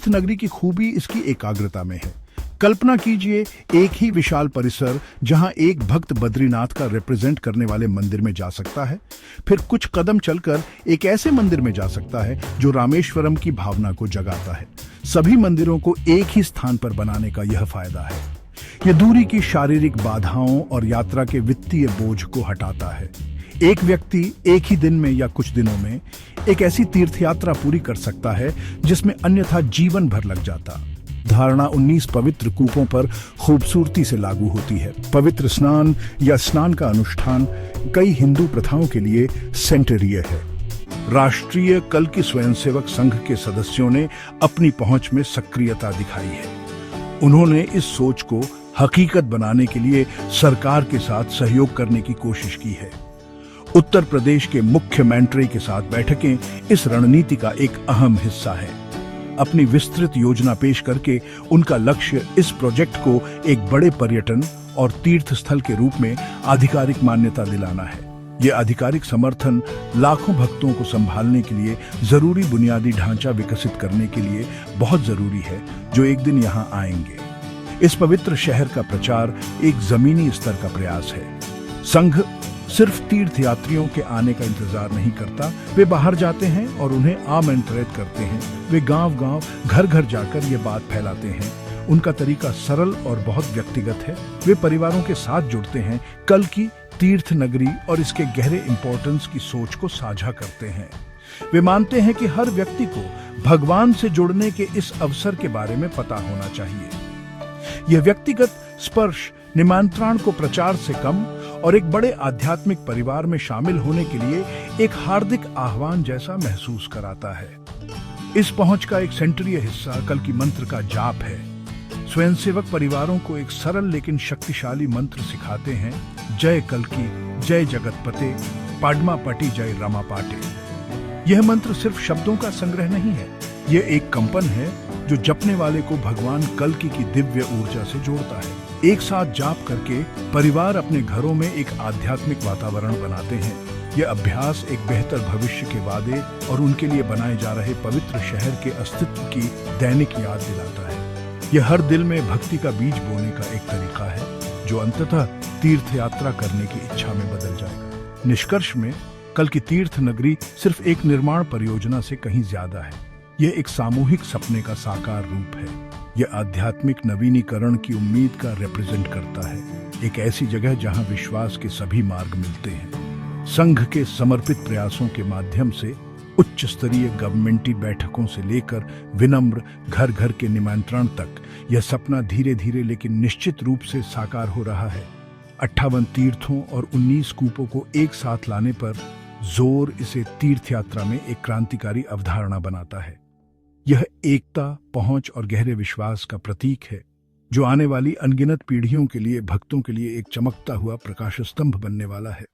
तीर्थ नगरी की खूबी इसकी एकाग्रता में है। कल्पना कीजिए, एक ही विशाल परिसर जहां एक भक्त बद्रीनाथ का रिप्रेजेंट करने वाले मंदिर में जा सकता है, फिर कुछ कदम चलकर एक ऐसे मंदिर में जा सकता है जो रामेश्वरम की भावना को जगाता है। सभी मंदिरों को एक ही स्थान पर बनाने का यह फायदा है। यह दूरी की शारीरिक बाधाओं और यात्रा के वित्तीय बोझ को हटाता है। एक व्यक्ति एक ही दिन में या कुछ दिनों में एक ऐसी तीर्थ यात्रा पूरी कर सकता है जिसमें अन्यथा जीवन भर लग जाता। धारणा 19 पवित्र कूपों पर खूबसूरती से लागू होती है। पवित्र स्नान या स्नान का अनुष्ठान कई हिंदू प्रथाओं के लिए सेंटरीय है। राष्ट्रीय कल्कि स्वयंसेवक संघ के सदस्यों ने अपनी पहुंच में सक्रियता दिखाई है। उन्होंने इस सोच को हकीकत बनाने के लिए सरकार के साथ सहयोग करने की कोशिश की है। उत्तर प्रदेश के मुख्यमंत्री के साथ बैठकें इस रणनीति का एक अहम हिस्सा है। अपनी विस्तृत योजना पेश करके उनका लक्ष्य इस प्रोजेक्ट को एक बड़े पर्यटन और तीर्थ स्थल के रूप में आधिकारिक मान्यता दिलाना है। यह आधिकारिक समर्थन लाखों भक्तों को संभालने के लिए जरूरी बुनियादी ढांचा विकसित करने के लिए बहुत जरूरी है, जो एक दिन यहां आएंगे। इस पवित्र शहर का प्रचार एक जमीनी स्तर का प्रयास है। संघ सिर्फ तीर्थ यात्रियों के आने का इंतजार नहीं करता, वे बाहर जाते हैं और उन्हें आमंत्रित करते हैं। वे गांव-गांव, घर-घर जाकर ये बात फैलाते हैं। उनका तरीका सरल और बहुत व्यक्तिगत है। वे परिवारों के साथ जुड़ते हैं, कल्कि तीर्थ नगरी और इसके गहरे इंपॉर्टेंस की सोच को साझा करते हैं। वे मानते हैं कि हर व्यक्ति को भगवान से जुड़ने के इस अवसर के बारे में पता होना चाहिए। यह व्यक्तिगत स्पर्श निमंत्रण को प्रचार से कम और एक बड़े आध्यात्मिक परिवार में शामिल होने के लिए एक हार्दिक आह्वान जैसा महसूस कराता है। इस पहुंच का एक सेंट्रीय हिस्सा कल्कि मंत्र का जाप है। स्वयंसेवक परिवारों को एक सरल लेकिन शक्तिशाली मंत्र सिखाते हैं। जय कल्कि, जय जगतपते, पाडमा पटी जय रमा पाटे। यह मंत्र सिर्फ शब्दों का संग्रह नहीं है, यह एक कंपन है जो जपने वाले को भगवान कल्कि की दिव्य ऊर्जा से जोड़ता है। एक साथ जाप करके परिवार अपने घरों में एक आध्यात्मिक वातावरण बनाते हैं। यह अभ्यास एक बेहतर भविष्य के वादे और उनके लिए बनाए जा रहे पवित्र शहर के अस्तित्व की दैनिक याद दिलाता है। यह हर दिल में भक्ति का बीज बोने का एक तरीका है, जो अंततः तीर्थ यात्रा करने की इच्छा में बदल जाएगा। निष्कर्ष में कल्कि तीर्थ नगरी सिर्फ एक निर्माण परियोजना से कहीं ज्यादा है। यह एक सामूहिक सपने का साकार रूप है। यह आध्यात्मिक नवीनीकरण की उम्मीद का रिप्रेजेंट करता है। एक ऐसी जगह जहां विश्वास के सभी मार्ग मिलते हैं। संघ के समर्पित प्रयासों के माध्यम से उच्च स्तरीय गवर्नमेंटी बैठकों से लेकर विनम्र घर घर के निमंत्रण तक यह सपना धीरे धीरे लेकिन निश्चित रूप से साकार हो रहा है। 58 तीर्थों और 19 कूपों को एक साथ लाने पर जोर इसे तीर्थ यात्रा में एक क्रांतिकारी अवधारणा बनाता है। यह एकता, पहुंच और गहरे विश्वास का प्रतीक है, जो आने वाली अनगिनत पीढ़ियों के लिए, भक्तों के लिए एक चमकता हुआ प्रकाश स्तंभ बनने वाला है।